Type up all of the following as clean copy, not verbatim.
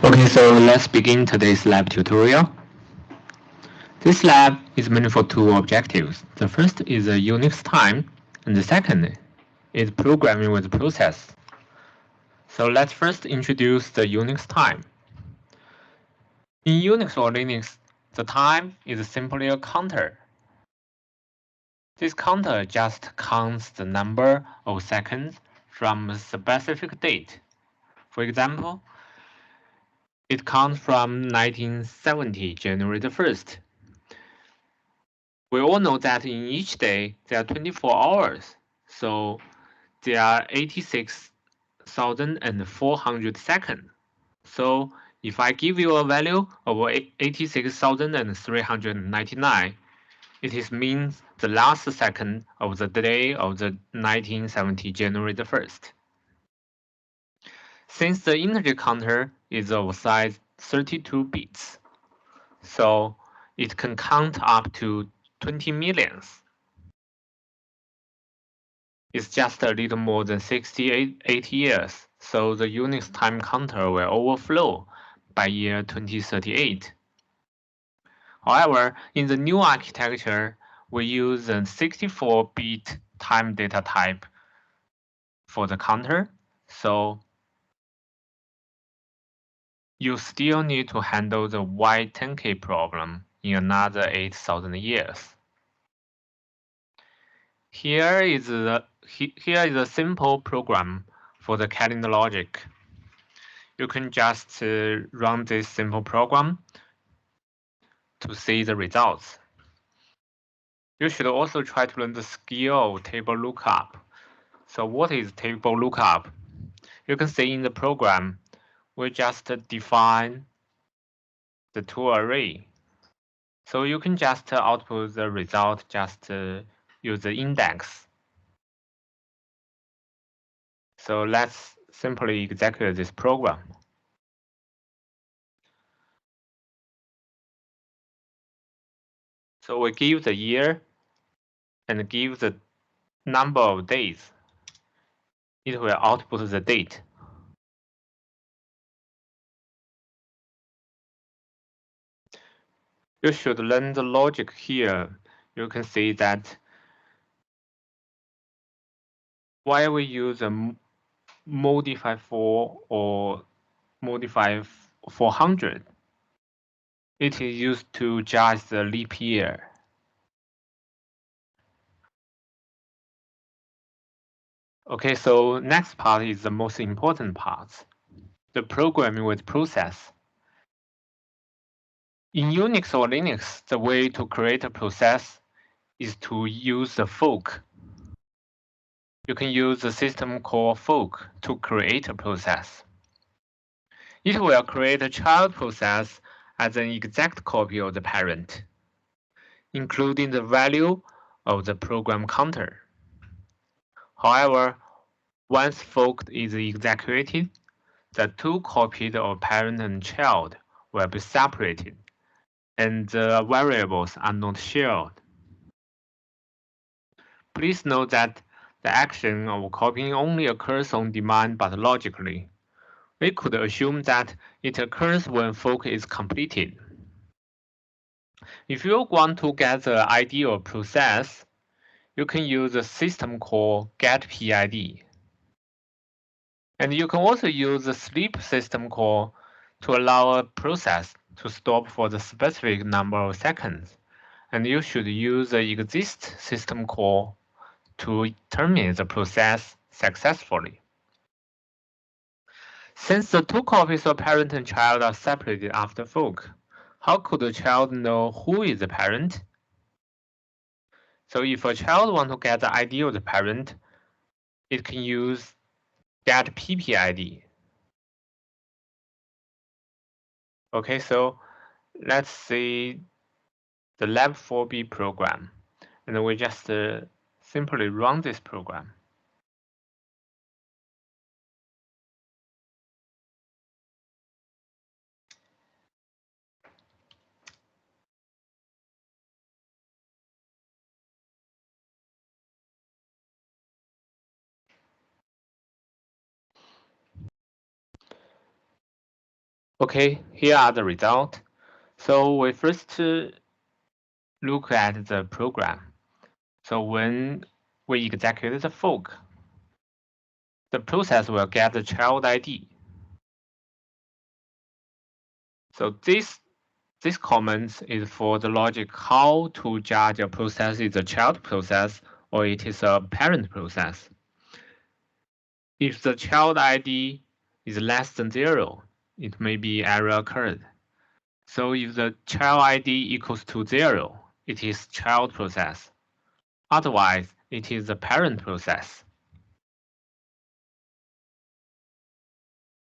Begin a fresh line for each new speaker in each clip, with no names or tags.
Okay, so let's begin today's lab tutorial. This lab is meant for two objectives. The first is a Unix time, and the second is programming with process. So let's first introduce the Unix time. In Unix or Linux, the time is simply a counter. This counter just counts the number of seconds from a specific date. For example, it counts from 1970, January the 1st. We all know that in each day there are 24 hours, so there are 86,400 seconds. So if I give you a value of 86,399, it means the last second of the day of the 1970 January the 1st. Since the integer counter is of size 32 bits, so it can count up to 20 millions. It's just a little more than 68 years, so the Unix time counter will overflow by year 2038. However, in the new architecture, we use a 64-bit time data type for the counter, so you still need to handle the Y10K problem in another 8,000 years. Here is a simple program for the calendar logic. You can just run this simple program to see the results. You should also try to learn the skill of table lookup. So what is table lookup? You can see in the program, we just define the two array. So you can just output the result, just use the index. So let's simply execute this program. So we give the year and give the number of days. It will output the date. You should learn the logic here. You can see that why we use a modify 4 or modify 400. It is used to judge the leap year. Okay, so next part is the most important part, the programming with process. In Unix or Linux, the way to create a process is to use the fork. You can use the system called fork to create a process. It will create a child process as an exact copy of the parent, including the value of the program counter. However, once fork is executed, the two copies of parent and child will be separated, and the variables are not shared. Please note that the action of copying only occurs on demand but logically. We could assume that it occurs when fork is completed. If you want to get the ideal process, you can use a system call getPID. And you can also use the sleep system call to allow a process to stop for the specific number of seconds. And you should use the exist system call to terminate the process successfully. Since the two copies of parent and child are separated after fork, how could the child know who is the parent? So if a child wants to get the ID of the parent, it can use getPPID. Okay, so let's see the lab 4B program, and we just simply run this program. Okay, here are the results. So we first look at the program. So when we execute the fork, the process will get the child ID. So this comment is for the logic how to judge a process is a child process or it is a parent process. If the child ID is less than 0, it may be error occurred. So if the child ID equals to 0, it is child process. Otherwise, it is the parent process.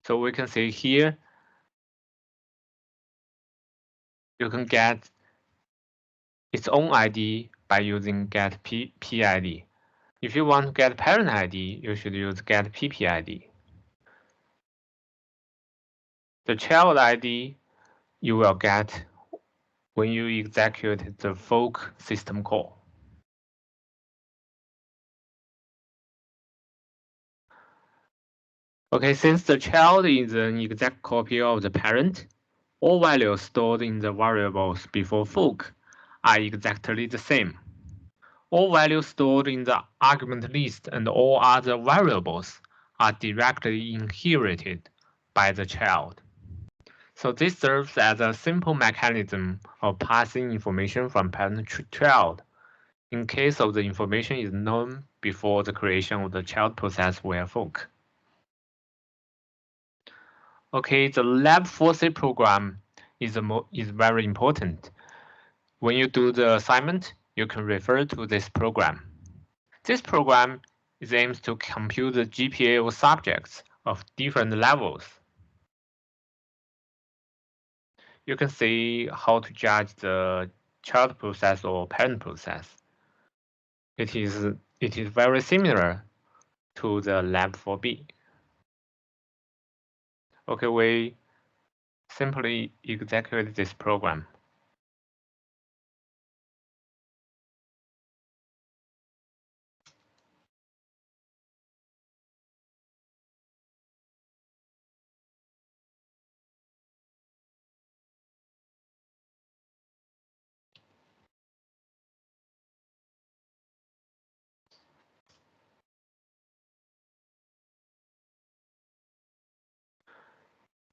So we can see here, you can get its own ID by using get PID. If you want to get parent ID, you should use get PPID. The child ID you will get when you execute the fork system call. Okay, since the child is an exact copy of the parent, all values stored in the variables before fork are exactly the same. All values stored in the argument list and all other variables are directly inherited by the child. So this serves as a simple mechanism of passing information from parent to child in case of the information is known before the creation of the child process via fork. Okay, the Lab 4C program is very important. When you do the assignment, you can refer to this program. This program aims to compute the GPA of subjects of different levels. You can see how to judge the child process or parent process. It is very similar to the Lab 4B. Okay, we simply execute this program.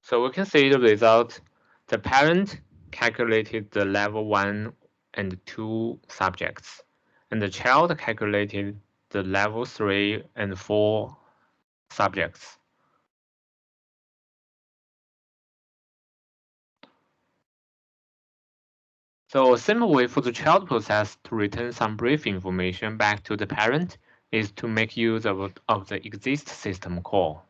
So we can see the result. The parent calculated the level 1 and 2 subjects, and the child calculated the level 3 and 4 subjects. So a simple way for the child process to return some brief information back to the parent is to make use of the exist system call.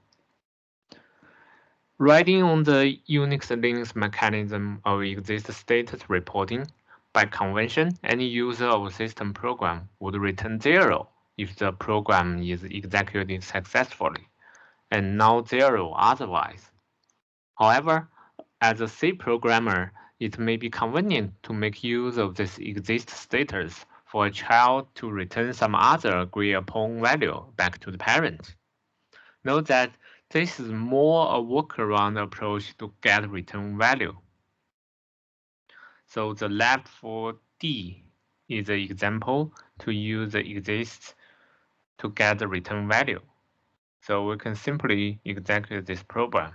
Riding on the Unix Linux mechanism of exist status reporting, by convention, any user of a system program would return 0 if the program is executed successfully, and not 0 otherwise. However, as a C programmer, it may be convenient to make use of this exist status for a child to return some other agreed upon value back to the parent. Note that this is more a workaround approach to get return value. So the lab for D is an example to use the exist to get the return value. So we can simply execute this program.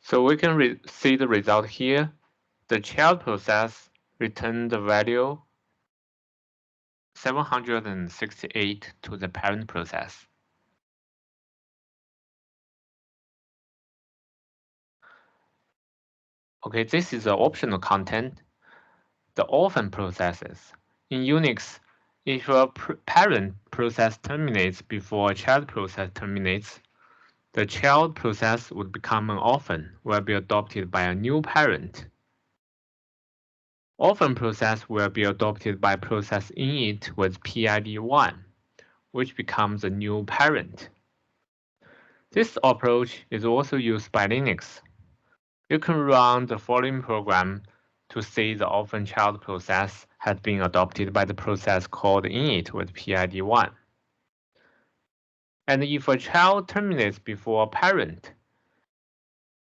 So we can see the result here. The child process returned the value 768 to the parent process. Okay, this is the optional content. The orphan processes. In Unix, if a parent process terminates before a child process terminates, the child process would become an orphan, will be adopted by a new parent. Orphan process will be adopted by process init with PID 1, which becomes a new parent. This approach is also used by Linux. You can run the following program to see the orphan child process has been adopted by the process called init with PID 1. And if a child terminates before a parent,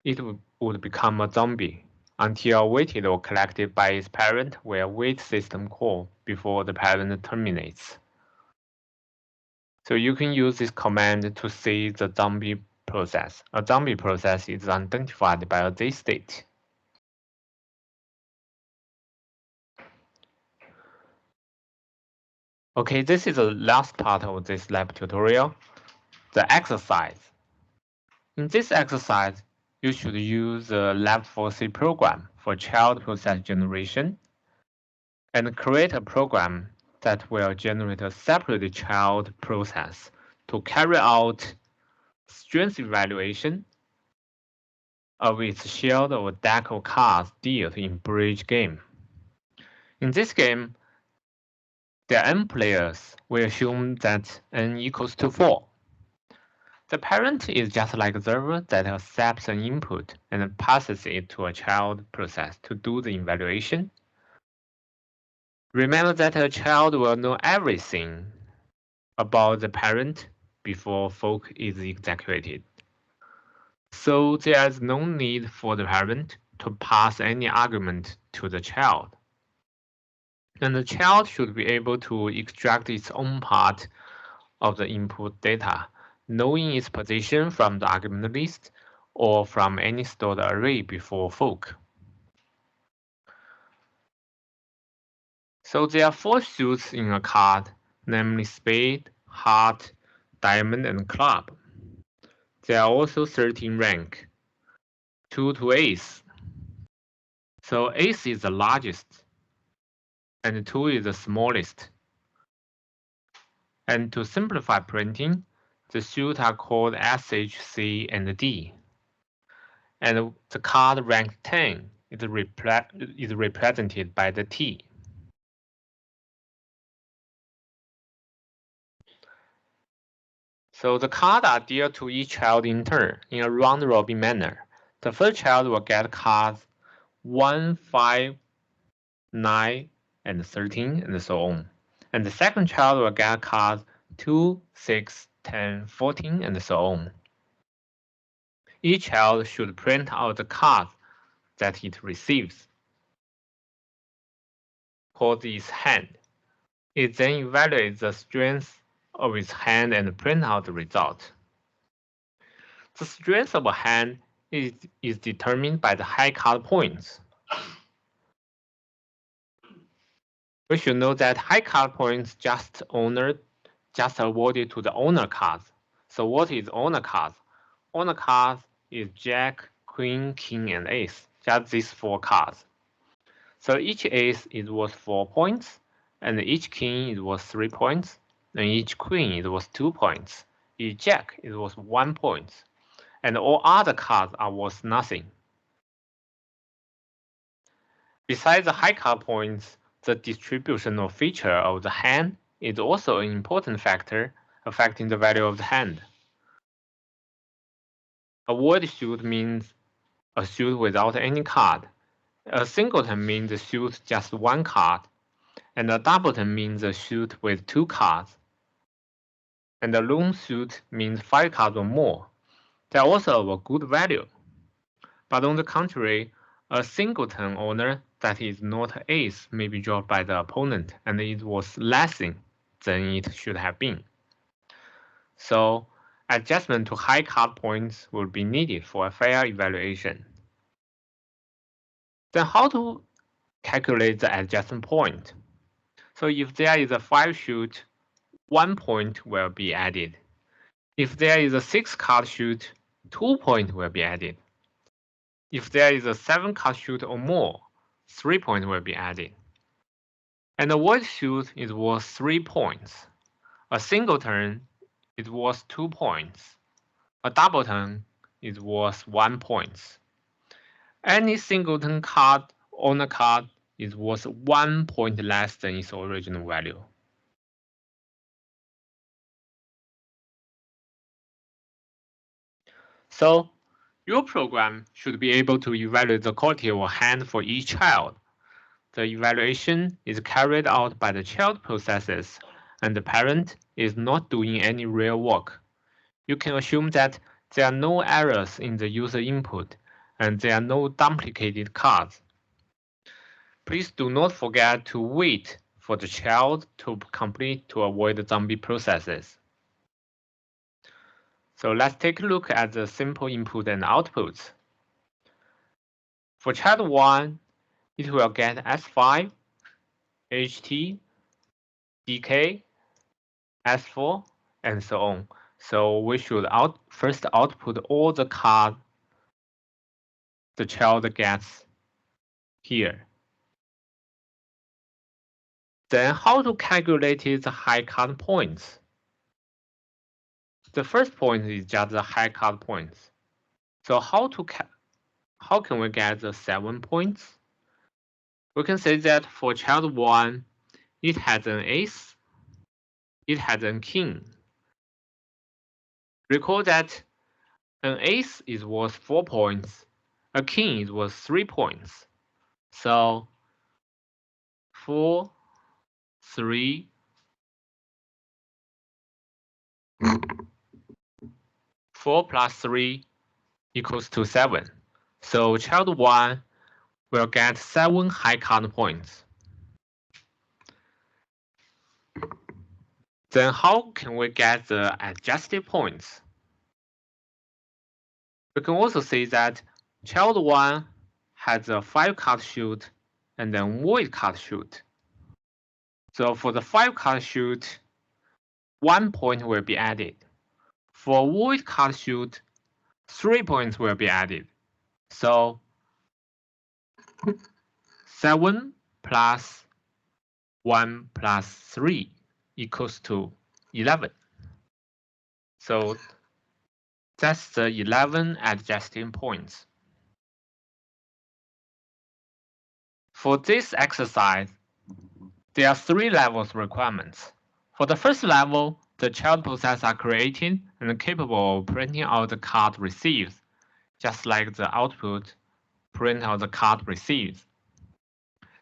it would become a zombie until awaited or collected by its parent via wait system call before the parent terminates. So you can use this command to see the zombie process. A zombie process is identified by a Z state. Okay, this is the last part of this lab tutorial, the exercise. In this exercise, you should use the lab4C program for child process generation and create a program that will generate a separate child process to carry out strength evaluation of its shield or deck of cards dealt in bridge game. In this game, there are n players. We assume that n equals to 4. The parent is just like a server that accepts an input and passes it to a child process to do the evaluation. Remember that a child will know everything about the parent before fork is executed. So there is no need for the parent to pass any argument to the child. And the child should be able to extract its own part of the input data, knowing its position from the argument list or from any stored array before fork. So there are 4 suits in a card, namely spade, heart, diamond, and club. There are also 13 rank, 2 to ace. So ace is the largest, and 2 is the smallest. And to simplify printing, the suits are called S, H, C, and D. And the card rank 10 is represented by the T. So the cards are dealt to each child in turn in a round-robin manner. The first child will get cards 1, 5, 9, and 13, and so on. And the second child will get cards 2, 6, 10, 14, and so on. Each child should print out the cards that it receives, called its hand. It then evaluates the strength of its hand and print out the result. The strength of a hand is determined by the high card points. We should know that high card points just awarded to the owner cards. So what is owner cards? Owner cards is Jack, Queen, King, and Ace. Just these 4 cards. So each Ace is worth 4 points, and each King is worth 3 points, and each Queen is worth 2 points. Each Jack is worth 1 point, and all other cards are worth nothing. Besides the high card points, the distributional feature of the hand is also an important factor affecting the value of the hand. A void suit means a suit without any card. A singleton means a suit just 1 card, and a doubleton means a suit with 2 cards. And a lone suit means 5 cards or more. They are also of a good value. But on the contrary, a singleton owner that is not ace may be dropped by the opponent, and it was less than it should have been. So adjustment to high card points will be needed for a fair evaluation. Then how to calculate the adjustment point? So if there is a 5 shoot, 1 point will be added. If there is a 6 card shoot, 2 points will be added. If there is a 7 card shoot or more, 3 points will be added. And a void shoot is worth 3 points. A singleton is worth 2 points. A doubleton is worth 1 point. Any singleton card on a card is worth 1 point less than its original value. So your program should be able to evaluate the quality of a hand for each child. The evaluation is carried out by the child processes, and the parent is not doing any real work. You can assume that there are no errors in the user input, and there are no duplicated cards. Please do not forget to wait for the child to complete to avoid the zombie processes. So let's take a look at the simple input and outputs. For child 1, it will get S5, HT, DK, S4, and so on. So we should first output all the cards the child gets here. Then how to calculate the high card points? The first point is just the high card points. So how can we get the 7 points? We can say that for child 1, it has an ace, it has a king. Recall that an ace is worth 4 points, a king is worth 3 points. So 4, 3, 4 plus 3 equals to 7. So child 1 will get 7 high card points. Then how can we get the adjusted points? We can also see that child 1 has a 5 card shoot and then void card shoot. So for the 5 card shoot, 1 point will be added. For void card shoot, 3 points will be added. So 7 plus 1 plus 3 equals to 11. So that's the 11 adjusting points. For this exercise, there are 3 levels requirements. For the first level, the child processes are created and capable of printing out the card received, just like the output print out the card received.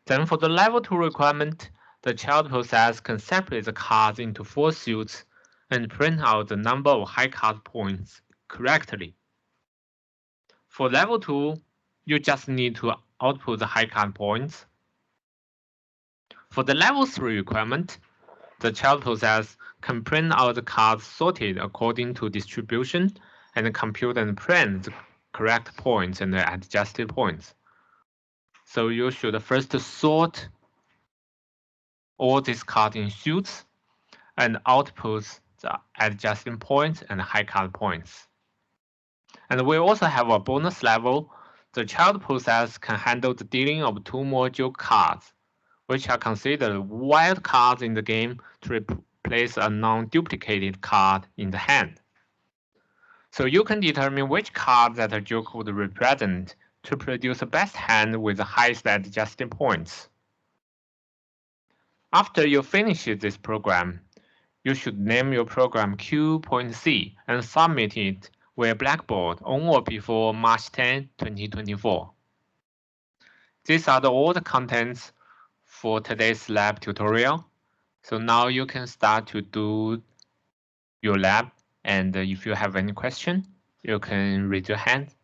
Then for the level 2 requirement, the child process can separate the cards into 4 suits and print out the number of high card points correctly. For level 2, you just need to output the high card points. For the level 3 requirement, the child process can print out the cards sorted according to distribution and compute and print the correct points and the adjusted points. So you should first sort all these cards in suits and output the adjusting points and high card points. And we also have a bonus level. The child process can handle the dealing of 2 more joke cards, which are considered wild cards in the game to replace a non-duplicated card in the hand. So you can determine which card that a joke would represent to produce the best hand with the highest adjusting points. After you finish this program, you should name your program Q.C and submit it via Blackboard on or before March 10, 2024. These are all the contents for today's lab tutorial. So now you can start to do your lab, and if you have any question, you can raise your hand.